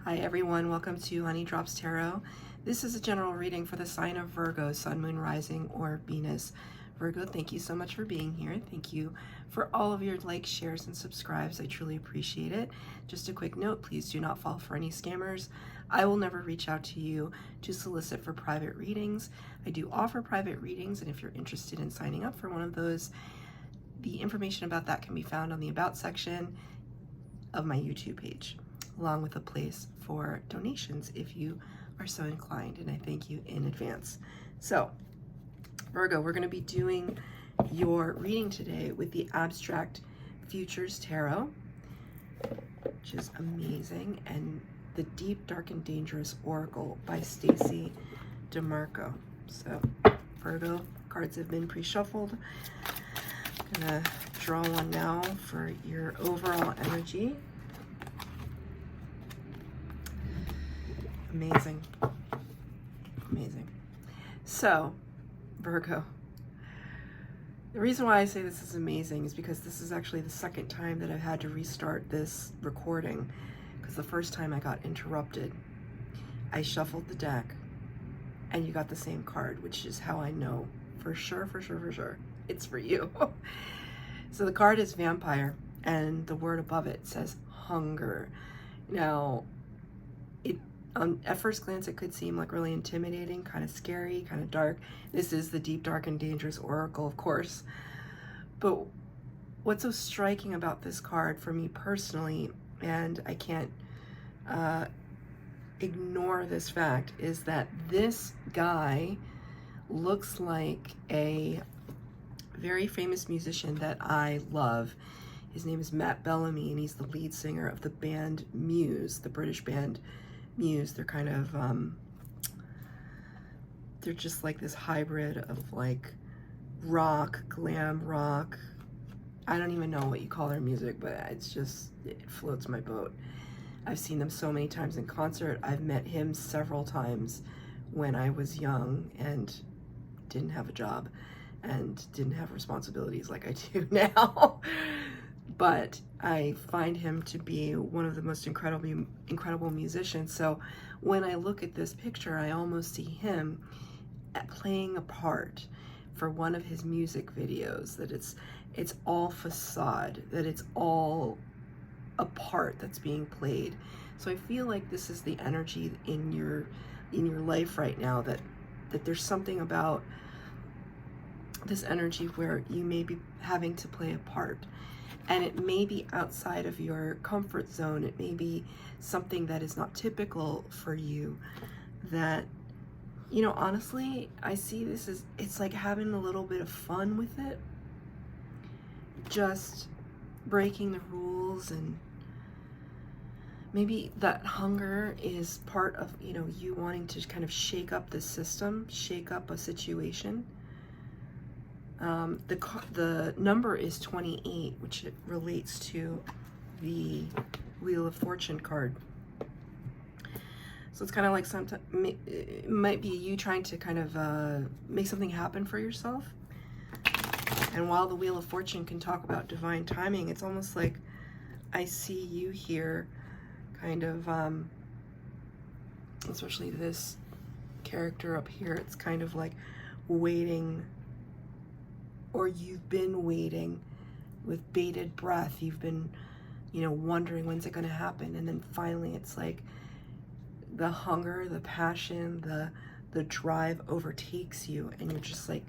Hi everyone, welcome to Honey Drops Tarot. This is a general reading for the sign of Virgo, Sun, Moon, Rising, or Venus. Virgo, thank you so much for being here. Thank you for all of your likes, shares, and subscribes. I truly appreciate it. Just a quick note, please do not fall for any scammers. I will never reach out to you to solicit for private readings. I do offer private readings, and if you're interested in signing up for one of those, the information about that can be found on the About section of my YouTube page, along with a place for donations if you are so inclined, and I thank you in advance. So, Virgo, we're going to be doing your reading today with the Abstract Futures Tarot, which is amazing, and the Deep, Dark, and Dangerous Oracle by Stacey DeMarco. So, Virgo, cards have been pre-shuffled. I'm going to draw one now for your overall energy. Amazing. Amazing. So, Virgo, the reason why I say this is amazing is because this is actually the second time that I've had to restart this recording, because the first time I got interrupted. I shuffled the deck and you got the same card, which is how I know for sure it's for you. So the card is Vampire, and the word above it says hunger. Now, at first glance, it could seem like really intimidating, kind of scary, kind of dark. This is the Deep, Dark, and Dangerous Oracle, of course. But what's so striking about this card for me personally, and I can't ignore this fact, is that this guy looks like a very famous musician that I love. His name is Matt Bellamy, and he's the lead singer of the band Muse, the British band Muse. They're kind of, they're just like this hybrid of like rock, glam rock. I don't even know what you call their music, but it's just, it floats my boat. I've seen them so many times in concert. I've met him several times when I was young and didn't have a job and didn't have responsibilities like I do now. But I find him to be one of the most incredible musicians. So when I look at this picture, I almost see him playing a part for one of his music videos, that it's all facade, that it's all a part that's being played. So I feel like this is the energy in your life right now, that there's something about this energy where you may be having to play a part. And it may be outside of your comfort zone. It may be something that is not typical for you, that, you know, honestly, I see this as, it's like having a little bit of fun with it. Just breaking the rules, and maybe that hunger is part of, you know, you wanting to kind of shake up the system, shake up a situation. The number is 28, which relates to the Wheel of Fortune card. So it's kind of like sometimes it might be you trying to kind of make something happen for yourself. And while the Wheel of Fortune can talk about divine timing, it's almost like I see you here kind of, especially this character up here, it's kind of like waiting, or you've been waiting with bated breath. You've been, you know, wondering when's it going to happen, and then finally it's like the hunger, the passion, the drive overtakes you, and you're just like,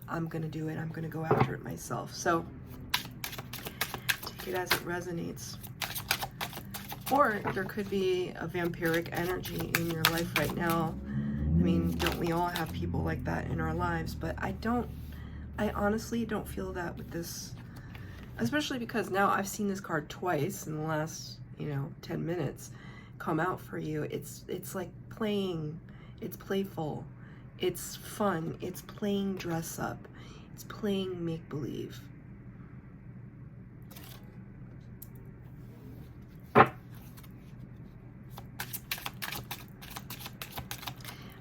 I'm going to do it. I'm going to go after it myself. So take it as it resonates. Or there could be a vampiric energy in your life right now. I mean, don't we all have people like that in our lives? But I honestly don't feel that with this, especially because now I've seen this card twice in the last, you know, 10 minutes come out for you. It's like playing, it's playful, it's fun, it's playing dress up, it's playing make-believe.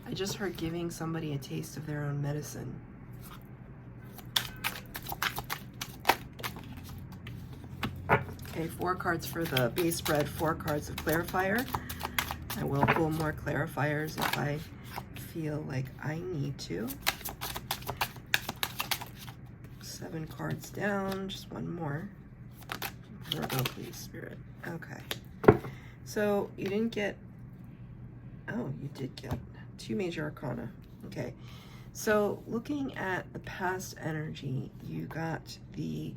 I just heard giving somebody a taste of their own medicine. Okay, 4 cards for the base spread, 4 cards of clarifier. I will pull more clarifiers if I feel like I need to. 7 cards down, just one more. Virgo, please, Spirit. Okay. So you didn't get, oh, you did get 2 major arcana. Okay. So looking at the past energy, you got the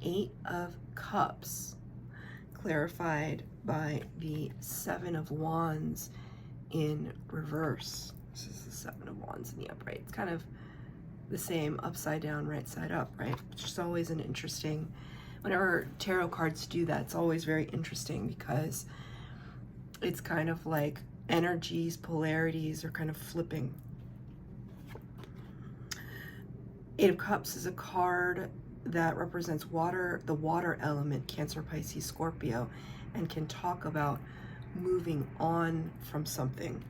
8 of Cups clarified by the 7 of Wands in reverse. This is the 7 of Wands in the upright. It's kind of the same upside down, right side up, right? Which is always an interesting, whenever tarot cards do that, it's always very interesting because it's kind of like energies, polarities are kind of flipping. 8 of Cups is a card that represents water, the water element, Cancer, Pisces, Scorpio, and can talk about moving on from something,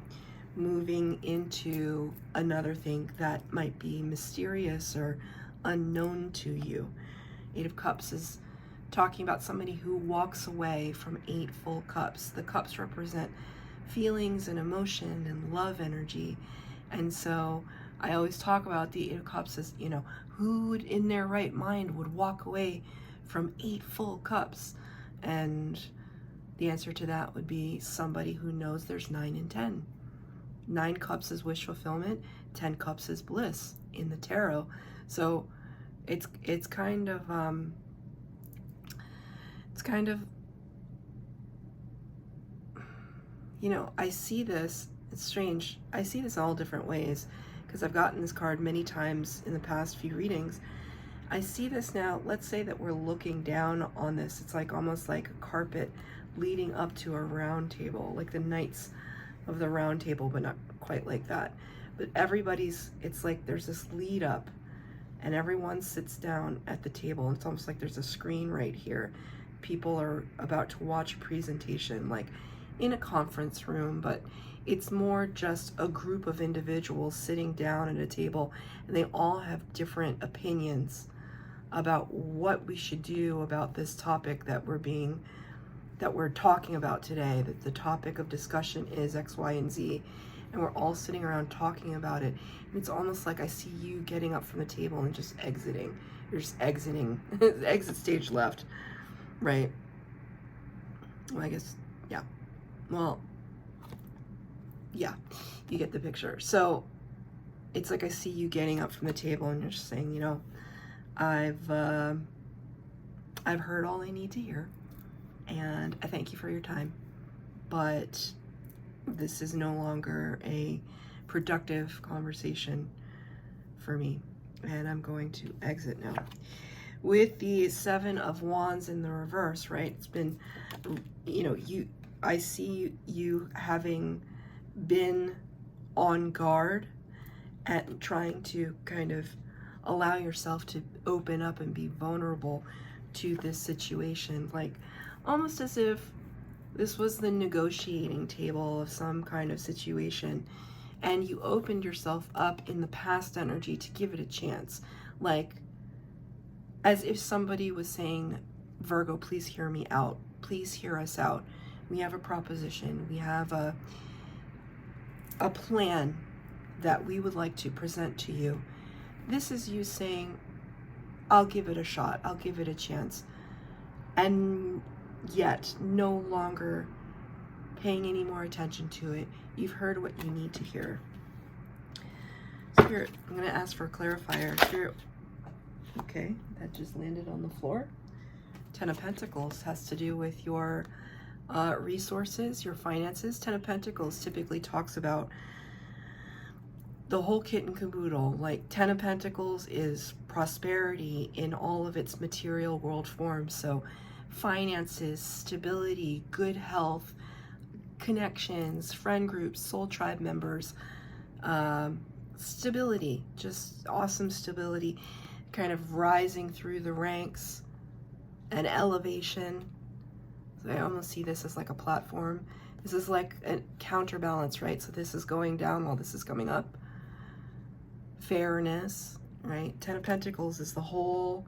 moving into another thing that might be mysterious or unknown to you. 8 of Cups is talking about somebody who walks away from 8 full cups. The cups represent feelings and emotion and love energy. And so I always talk about the 8 of Cups as, you know, who would in their right mind would walk away from 8 full cups? And the answer to that would be somebody who knows there's 9 and 10. 9 cups is wish fulfillment, 10 cups is bliss in the tarot. So it's kind of you know, I see this, it's strange, I see this in all different ways because I've gotten this card many times in the past few readings. I see this now, let's say that we're looking down on this, it's like almost like a carpet leading up to a round table, like the Knights of the Round Table, but not quite like that. But everybody's, it's like there's this lead up and everyone sits down at the table. It's almost like there's a screen right here. People are about to watch a presentation, like in a conference room, but it's more just a group of individuals sitting down at a table, and they all have different opinions about what we should do about this topic that we're talking about today. That the topic of discussion is X, Y, and Z, and we're all sitting around talking about it. And it's almost like I see you getting up from the table and just exiting. You're just exiting, exit stage left, right? Well, I guess, yeah. Well, yeah, you get the picture. So it's like I see you getting up from the table and you're just saying, you know, I've heard all I need to hear, and I thank you for your time, but this is no longer a productive conversation for me, and I'm going to exit now. With the 7 of Wands in the reverse, right? It's been, you know, I see you having been on guard and trying to kind of allow yourself to open up and be vulnerable to this situation, like almost as if this was the negotiating table of some kind of situation, and you opened yourself up in the past energy to give it a chance, like as if somebody was saying, Virgo, please hear me out, please hear us out, we have a proposition, we have a plan that we would like to present to you. This is you saying, I'll give it a shot, I'll give it a chance, and yet no longer paying any more attention to it. You've heard what you need to hear. Spirit, I'm going to ask for a clarifier. Spirit, okay, that just landed on the floor. 10 of Pentacles has to do with your resources, your finances. 10 of Pentacles typically talks about the whole kit and caboodle. Like 10 of Pentacles is prosperity in all of its material world forms. So finances, stability, good health, connections, friend groups, soul tribe members, stability, just awesome stability, kind of rising through the ranks, an elevation. So I almost see this as like a platform. This is like a counterbalance, right? So this is going down while this is coming up. Fairness, right? 10 of Pentacles is the whole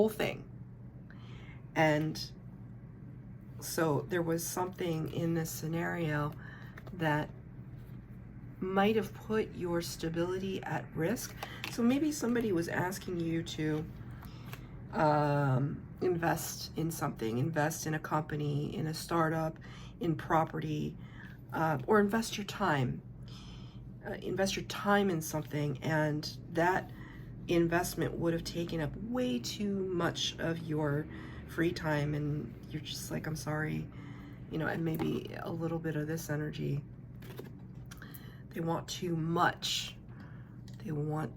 thing. And So there was something in this scenario that might have put your stability at risk. So maybe somebody was asking you to invest in something, invest in a company, in a startup, in property, or invest your time. Invest your time in something, and that investment would have taken up way too much of your free time, and you're just like, I'm sorry, you know, and maybe a little bit of this energy. They want too much. They want,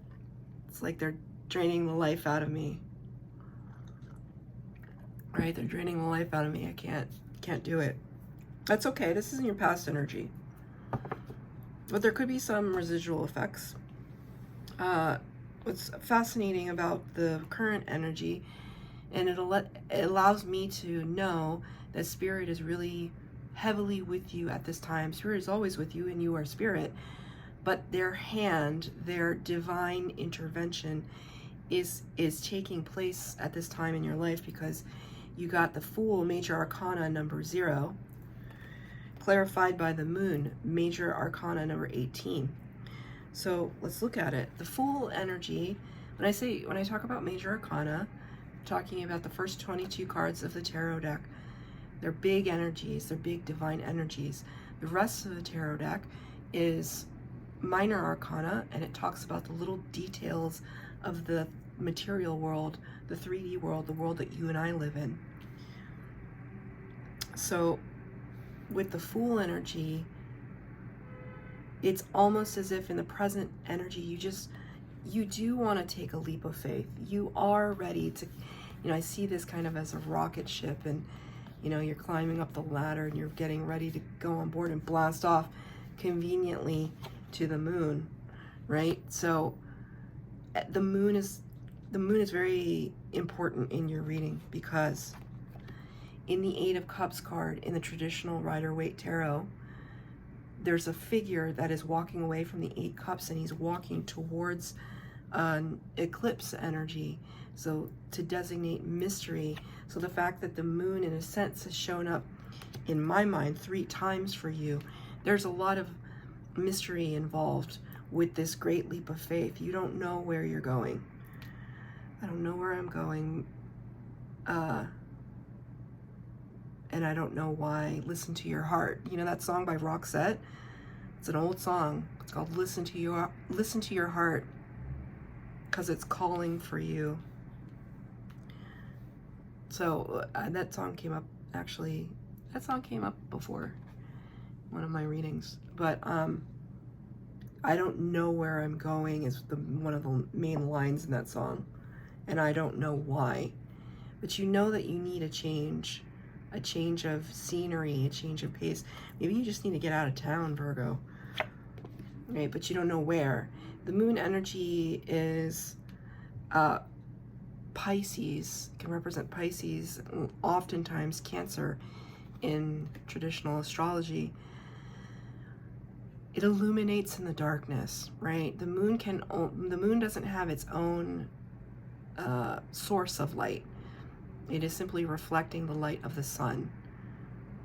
it's like they're draining the life out of me. Right? They're draining the life out of me. I can't do it. That's okay. This isn't your past energy. But there could be some residual effects. What's fascinating about the current energy, and it allows me to know that Spirit is really heavily with you at this time. Spirit is always with you, and you are Spirit. But their hand, their divine intervention is taking place at this time in your life, because you got the Fool, Major Arcana number 0, clarified by the Moon, Major Arcana number 18. So let's look at it. The Fool energy, when I talk about Major Arcana, I'm talking about the first 22 cards of the tarot deck. They're big energies, they're big divine energies. The rest of the tarot deck is Minor Arcana, and it talks about the little details of the material world, the 3D world, the world that you and I live in. So with the Fool energy, it's almost as if in the present energy, you do want to take a leap of faith. You are ready to, you know, I see this kind of as a rocket ship, and, you know, you're climbing up the ladder and you're getting ready to go on board and blast off conveniently to the moon, right? So the moon is very important in your reading, because in the 8 of Cups card in the traditional Rider-Waite Tarot, there's a figure that is walking away from the 8 Cups, and he's walking towards an eclipse energy, so to designate mystery. So the fact that the moon, in a sense, has shown up in my mind 3 times for you, there's a lot of mystery involved with this great leap of faith. You don't know where you're going. I don't know where I'm going, and I don't know why. Listen to your heart. You know that song by Roxette? It's an old song. It's called Listen to Your Heart, because it's calling for you. So that song came up, actually, that song came up before one of my readings. But I don't know where I'm going is one of the main lines in that song, and I don't know why. But you know that you need a change of scenery, a change of pace. Maybe you just need to get out of town, Virgo. Right, but you don't know where. The moon energy is Pisces, can represent Pisces, oftentimes Cancer in traditional astrology. It illuminates in the darkness, right? The moon doesn't have its own source of light. It is simply reflecting the light of the sun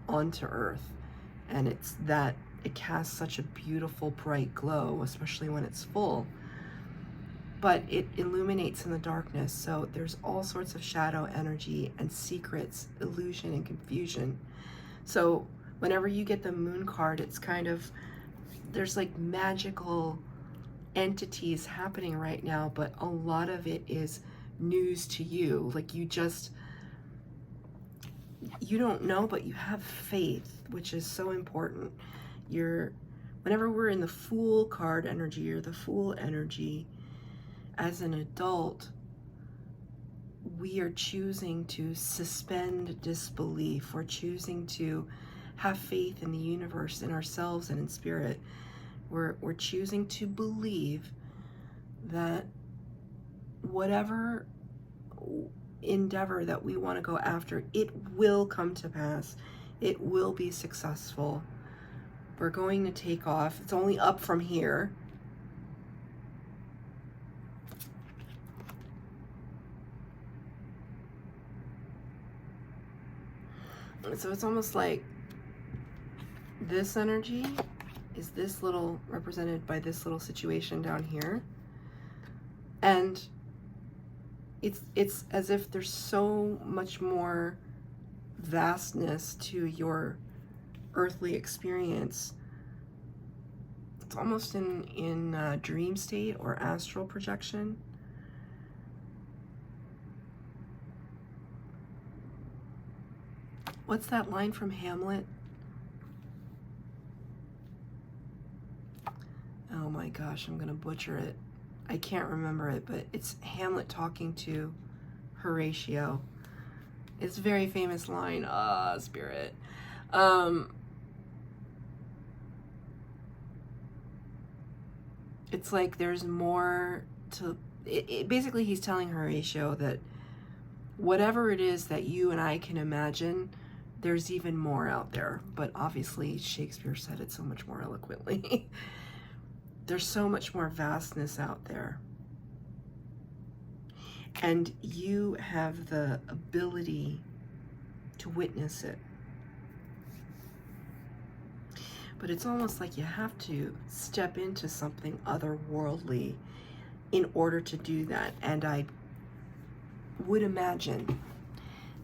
onto Earth, and it's that it casts such a beautiful bright glow, especially when it's full. But it illuminates in the darkness, so there's all sorts of shadow energy and secrets, illusion and confusion. So whenever you get the moon card, it's kind of, there's like magical entities happening right now, but a lot of it is news to you. Like you don't know, but you have faith, which is so important. Whenever we're in the Fool card energy or the Fool energy, as an adult, we are choosing to suspend disbelief. We're choosing to have faith in the universe, in ourselves, and in spirit. We're choosing to believe that whatever endeavor that we want to go after, it will come to pass. It will be successful. We're going to take off. It's only up from here. So it's almost like this energy is this little, represented by this little situation down here. And it's as if there's so much more vastness to your earthly experience. It's almost in dream state or astral projection. What's that line from Hamlet? Oh my gosh, I'm gonna butcher it. I can't remember it, but it's Hamlet talking to Horatio. It's a very famous line. Spirit. It's like there's more to it. Basically, he's telling Horatio that whatever it is that you and I can imagine, there's even more out there. But obviously, Shakespeare said it so much more eloquently. There's so much more vastness out there. And you have the ability to witness it. But it's almost like you have to step into something otherworldly in order to do that. And I would imagine,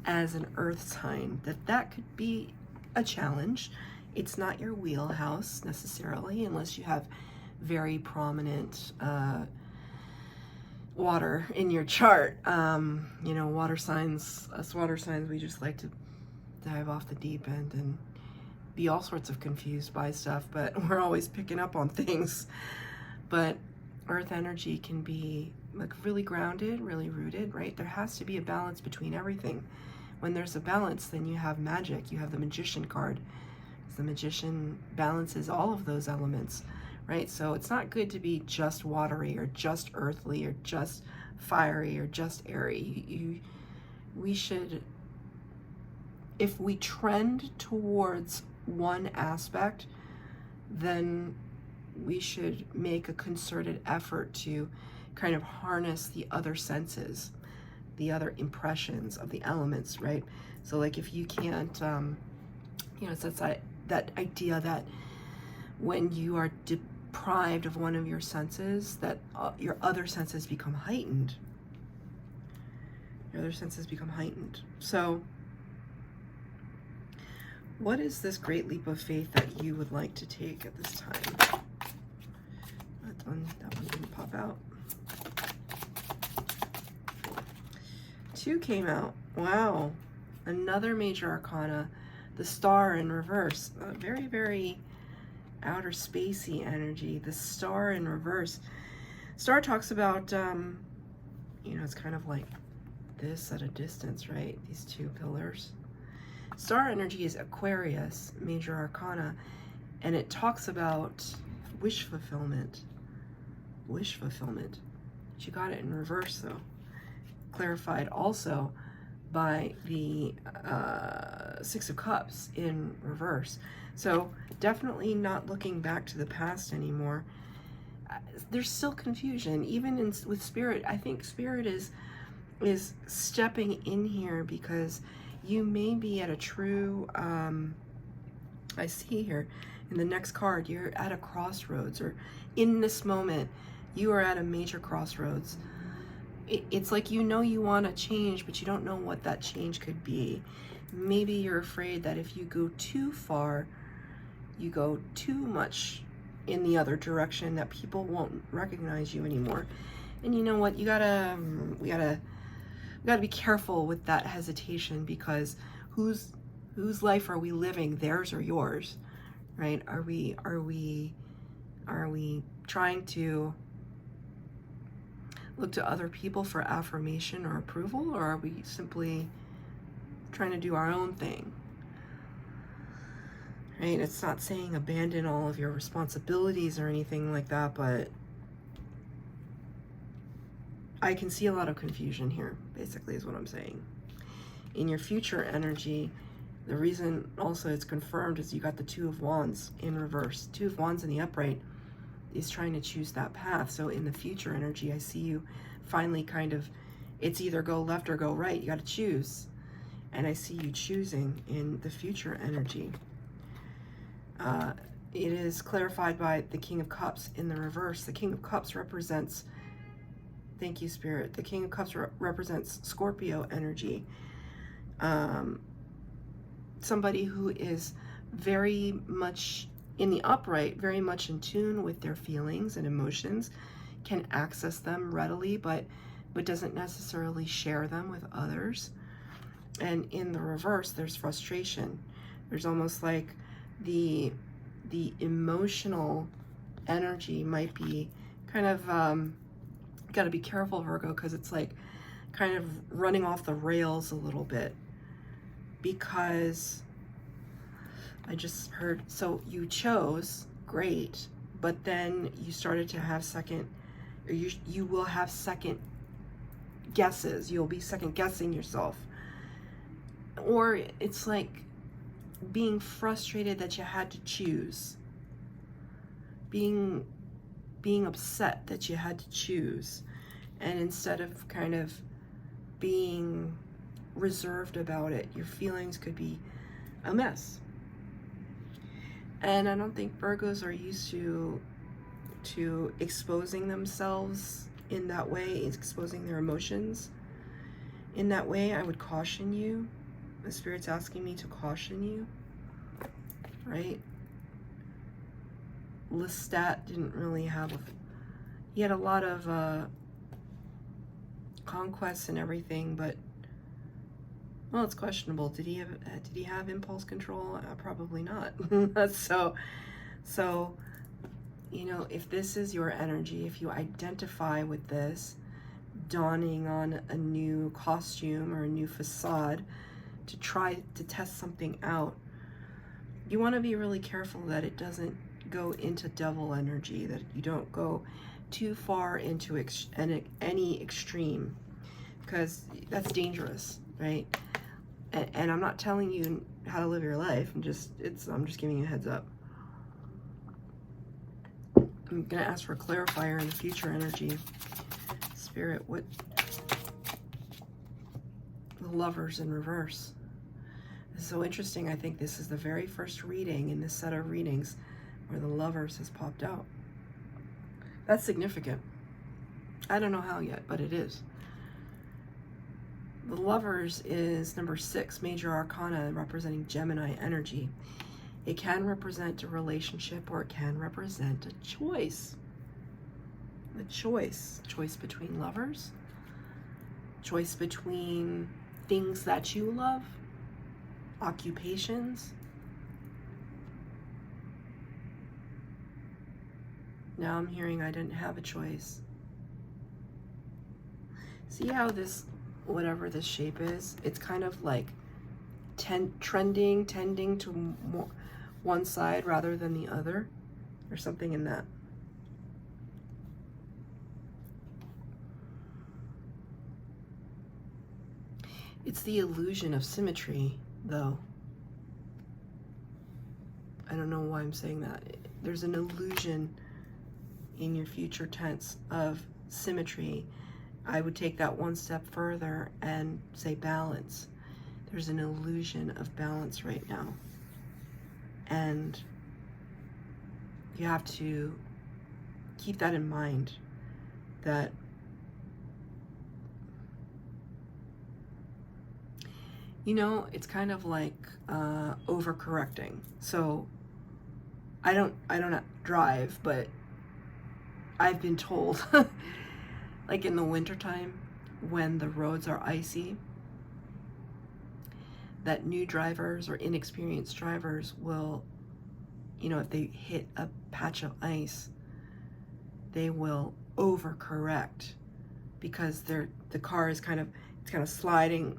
as an earth sign, that could be a challenge. It's not your wheelhouse necessarily, unless you have very prominent water in your chart. You know, water signs, us water signs, we just like to dive off the deep end and be all sorts of confused by stuff, but we're always picking up on things. But earth energy can be like really grounded, really rooted, right? There has to be a balance between everything. When there's a balance, then you have magic. You have the magician card. The magician balances all of those elements, right? So it's not good to be just watery or just earthly or just fiery or just airy. We should, if we trend towards one aspect, then we should make a concerted effort to kind of harness the other senses, the other impressions of the elements, right? So like if you can't, you know, it's that idea that when you are deprived of one of your senses, that your other senses become heightened. Your other senses become heightened. So what is this great leap of faith that you would like to take at this time? That one didn't pop out. 2 came out. Wow. Another major arcana. The star in reverse. A very, very outer spacey energy. The star in reverse. Star talks about, you know, it's kind of like this at a distance, right? These 2 pillars. Star energy is Aquarius, major arcana, and it talks about wish fulfillment. Wish fulfillment. She got it in reverse, though. Clarified also by the 6 of Cups in reverse. So definitely not looking back to the past anymore. There's still confusion, even with Spirit. I think Spirit is stepping in here because you may be at a true, I see here in the next card, you're at a crossroads, or in this moment, you are at a major crossroads. It's like you know you want to change, but you don't know what that change could be. Maybe you're afraid that if you go too far, you go too much in the other direction, that people won't recognize you anymore. And you know what? We gotta be careful with that hesitation, because whose life are we living? Theirs or yours, right? Are we trying to look to other people for affirmation or approval, or are we simply trying to do our own thing? Right? It's not saying abandon all of your responsibilities or anything like that, but I can see a lot of confusion here, basically, is what I'm saying. In your future energy, the reason also it's confirmed is you got the 2 of Wands in reverse. 2 of Wands in the upright is trying to choose that path. So in the future energy, I see you finally kind of, it's either go left or go right. You got to choose. And I see you choosing in the future energy. It is clarified by the King of Cups in the reverse. The King of Cups represents, thank you, Spirit, the King of Cups represents Scorpio energy. Somebody who is very much in the upright, very much in tune with their feelings and emotions, can access them readily, but doesn't necessarily share them with others. And in the reverse, there's frustration. There's almost like the emotional energy might be kind of, got to be careful, Virgo, because it's like kind of running off the rails a little bit. Because I just heard, so you chose, great, but then you started to have you will have second guesses. You'll be second guessing yourself. Or it's like being frustrated that you had to choose. Being upset that you had to choose. And instead of kind of being reserved about it, your feelings could be a mess. And I don't think Virgos are used to exposing themselves in that way, exposing their emotions in that way. I would caution you. The Spirit's asking me to caution you, right? Lestat didn't really have he had a lot of conquests and everything, but well, it's questionable. Did he have impulse control? Probably not. So you know, if this is your energy, if you identify with this, donning on a new costume or a new facade to try to test something out, you want to be really careful that it doesn't go into devil energy, that you don't go too far into any extreme, because that's dangerous, right? And I'm not telling you how to live your life. I'm just giving you a heads up. I'm gonna ask for a clarifier in the future energy. Spirit, what the Lovers in reverse. This is so interesting. I think this is the very first reading in this set of readings where the Lovers has popped out. That's significant. I don't know how yet, but it is. The Lovers is number 6, major arcana, representing Gemini energy. It can represent a relationship, or it can represent a choice. A choice. Choice between lovers. Choice between things that you love. Occupations. Now I'm hearing I didn't have a choice. See how this, whatever this shape is, it's kind of like tending to one side rather than the other, or something in that. It's the illusion of symmetry, though. I don't know why I'm saying that. There's an illusion in your future tense of symmetry. I would take that one step further and say balance. There's an illusion of balance right now. And you have to keep that in mind, that you know, it's kind of like overcorrecting. So I don't drive, but I've been told like in the wintertime when the roads are icy, that new drivers or inexperienced drivers will, you know, if they hit a patch of ice, they will overcorrect because the car is kind of sliding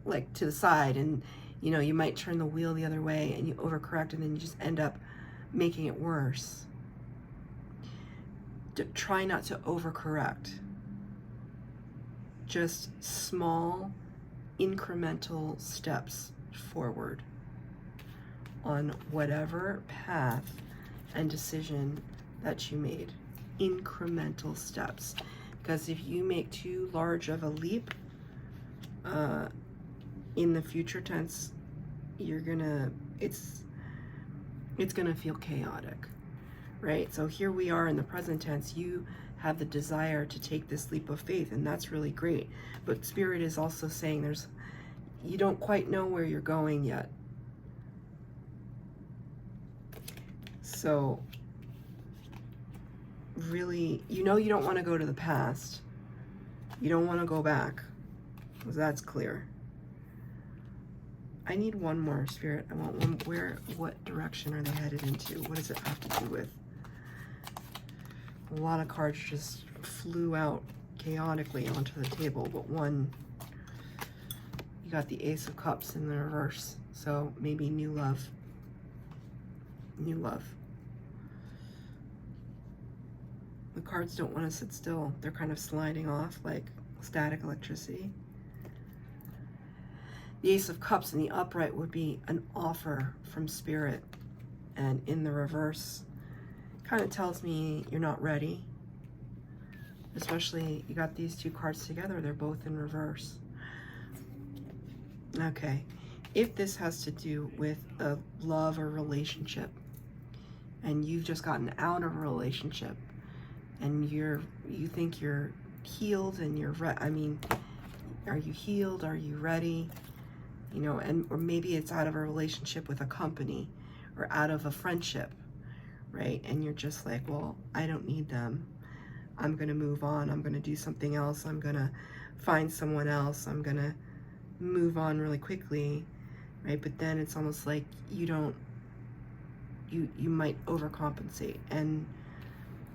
like to the side, and you know, you might turn the wheel the other way and you overcorrect, and then you just end up making it worse. Try not to overcorrect. Just small incremental steps forward on whatever path and decision that you made. Incremental steps. Because if you make too large of a leap, in the future tense, you're gonna, it's gonna feel chaotic, right? So here we are in the present tense. You have the desire to take this leap of faith, and that's really great. But Spirit is also saying you don't quite know where you're going yet. So really, you don't want to go to the past. You don't want to go back, because that's clear. I need one more, Spirit. I want one. What direction are they headed into? What does it have to do with? A lot of cards just flew out chaotically onto the table, but one, you got the Ace of Cups in the reverse. So maybe new love. New love. The cards don't want to sit still. They're kind of sliding off like static electricity. The Ace of Cups in the upright would be an offer from Spirit. And in the reverse, kind of tells me you're not ready. Especially, you got these two cards together. They're both in reverse. Okay. If this has to do with a love or relationship, and you've just gotten out of a relationship, and you think you're healed and you're are you healed? Are you ready? Or maybe it's out of a relationship with a company or out of a friendship, right? And you're just like, well, I don't need them. I'm going to move on. I'm going to do something else. I'm going to find someone else. I'm going to move on really quickly, right? But then it's almost like you might overcompensate and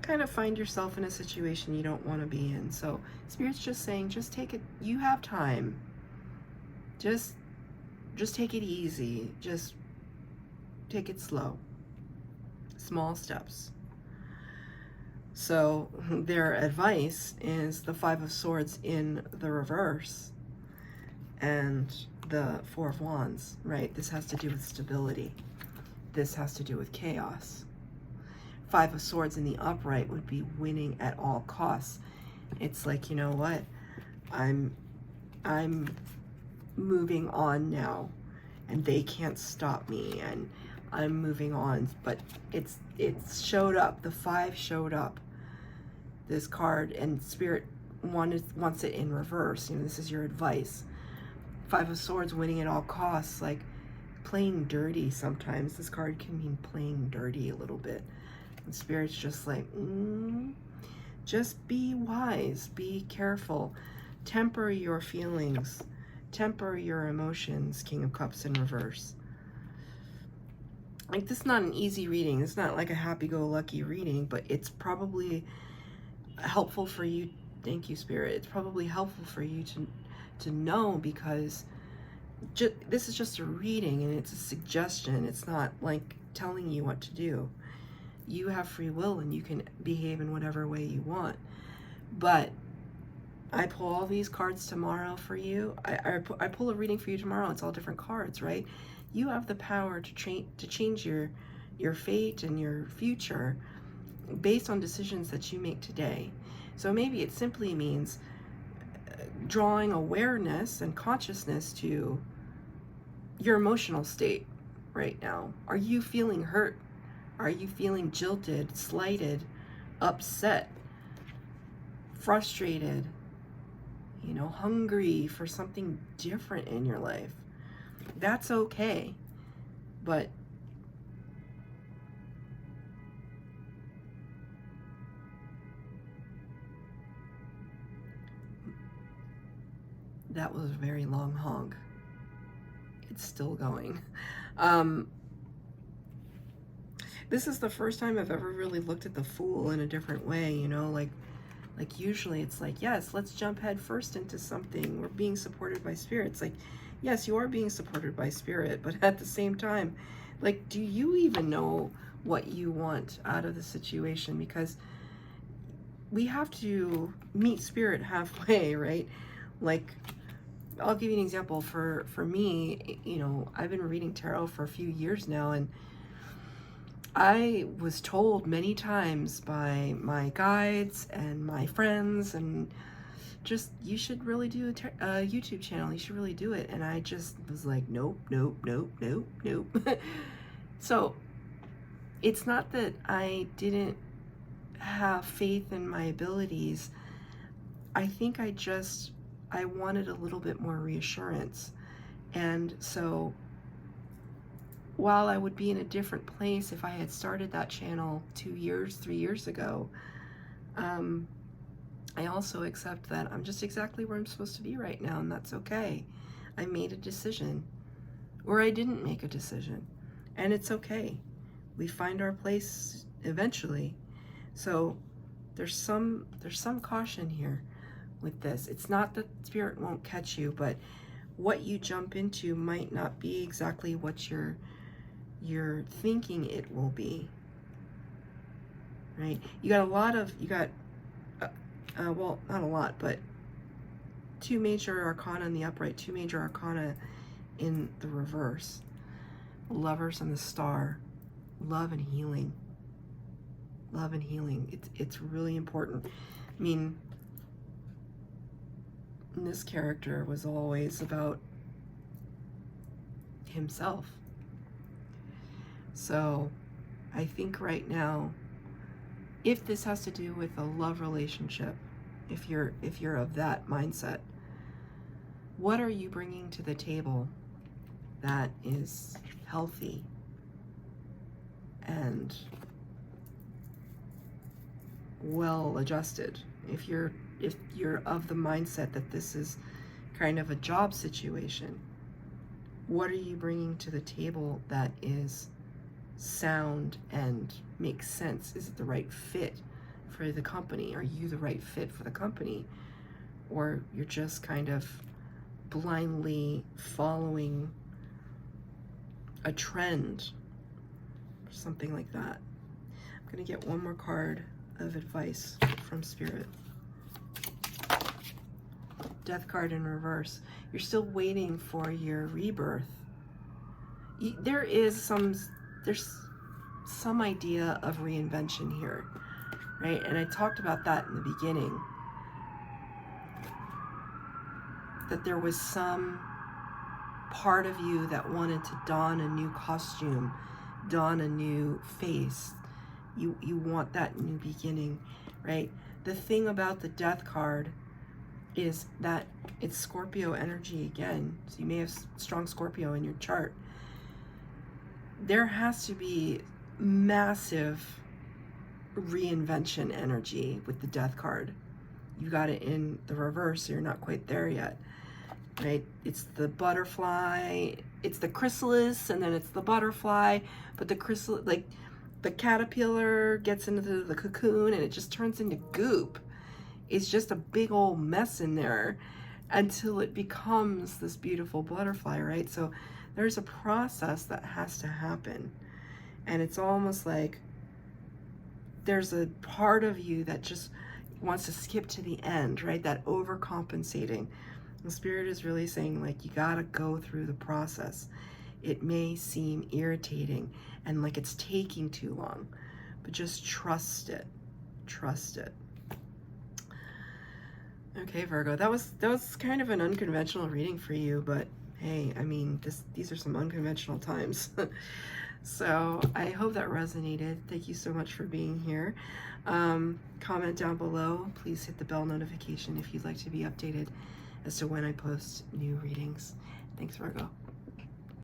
kind of find yourself in a situation you don't want to be in. So Spirit's just saying, just take it. You have time. Just take it easy. Just take it slow. Small steps. So their advice is the Five of Swords in the reverse and the Four of Wands, right? This has to do with stability. This has to do with chaos. Five of Swords in the upright would be winning at all costs. It's like, you know what? I'm moving on now, and they can't stop me, and I'm moving on. But it's showed up. The five showed up. This card, and Spirit wants it in reverse. This is your advice. Five of Swords, winning at all costs, like playing dirty sometimes. This card can mean playing dirty a little bit. And Spirit's just like, just be wise, be careful, temper your feelings, temper your emotions. King of Cups in reverse. Like, this is not an easy reading. It's not like a happy-go-lucky reading, but it's probably helpful for you. Thank you, Spirit. It's probably helpful for you to know, because this is just a reading and it's a suggestion. It's not like telling you what to do. You have free will and you can behave in whatever way you want. But I pull all these cards tomorrow for you. I pull a reading for you tomorrow. It's all different cards, right? You have the power to change your fate and your future based on decisions that you make today. So maybe it simply means drawing awareness and consciousness to your emotional state right now. Are you feeling hurt? Are you feeling jilted, slighted, upset, frustrated, hungry for something different in your life? That's okay. But that was a very long honk. It's still going. This is the first time I've ever really looked at the Fool in a different way, like usually it's like, yes, let's jump head first into something. We're being supported by Spirit. It's like, yes, you are being supported by Spirit, but at the same time, like, do you even know what you want out of the situation? Because we have to meet Spirit halfway, right? Like, I'll give you an example. For me, I've been reading tarot for a few years now, and I was told many times by my guides and my friends and you should really do a YouTube channel. You should really do it. And I just was like, nope, nope, nope, nope, nope. So it's not that I didn't have faith in my abilities. I think I wanted a little bit more reassurance. And so while I would be in a different place if I had started that channel 2 years, 3 years ago, I also accept that I'm just exactly where I'm supposed to be right now, and that's okay. I made a decision, or I didn't make a decision, and it's okay. We find our place eventually. So there's some caution here with this. It's not that spirit won't catch you, but what you jump into might not be exactly what you're thinking it will be. Right? You got well, not a lot, but 2 major arcana in the upright, 2 major arcana in the reverse. Lovers and the Star. Love and healing. Love and healing. It's really important. I mean, this character was always about himself. So I think right now, if this has to do with a love relationship, if you're of that mindset, what are you bringing to the table that is healthy and well adjusted? If you're of the mindset that this is kind of a job situation, what are you bringing to the table that is sound and makes sense? Is it the right fit for the company? Are you the right fit for the company? Or you're just kind of blindly following a trend or something like that? I'm gonna get one more card of advice from Spirit. Death card in reverse. You're still waiting for your rebirth. There's some idea of reinvention here, right? And I talked about that in the beginning, that there was some part of you that wanted to don a new costume, don a new face. You want that new beginning, right? The thing about the Death card is that it's Scorpio energy again. So you may have strong Scorpio in your chart. There has to be massive reinvention energy with the Death card. You got it in the reverse, so you're not quite there yet, right? It's the butterfly, it's the chrysalis, and then it's the butterfly, but the chrysalis, like the caterpillar gets into the cocoon and it just turns into goop. It's just a big old mess in there until it becomes this beautiful butterfly, right? So there's a process that has to happen. And it's almost like there's a part of you that just wants to skip to the end, right? That overcompensating. The Spirit is really saying, like, you gotta go through the process. It may seem irritating and like it's taking too long, but just trust it. Trust it. Okay, Virgo, that was kind of an unconventional reading for you, but hey, I mean, these are some unconventional times. So I hope that resonated. Thank you so much for being here. Comment down below. Please hit the bell notification if you'd like to be updated as to when I post new readings. Thanks, Virgo.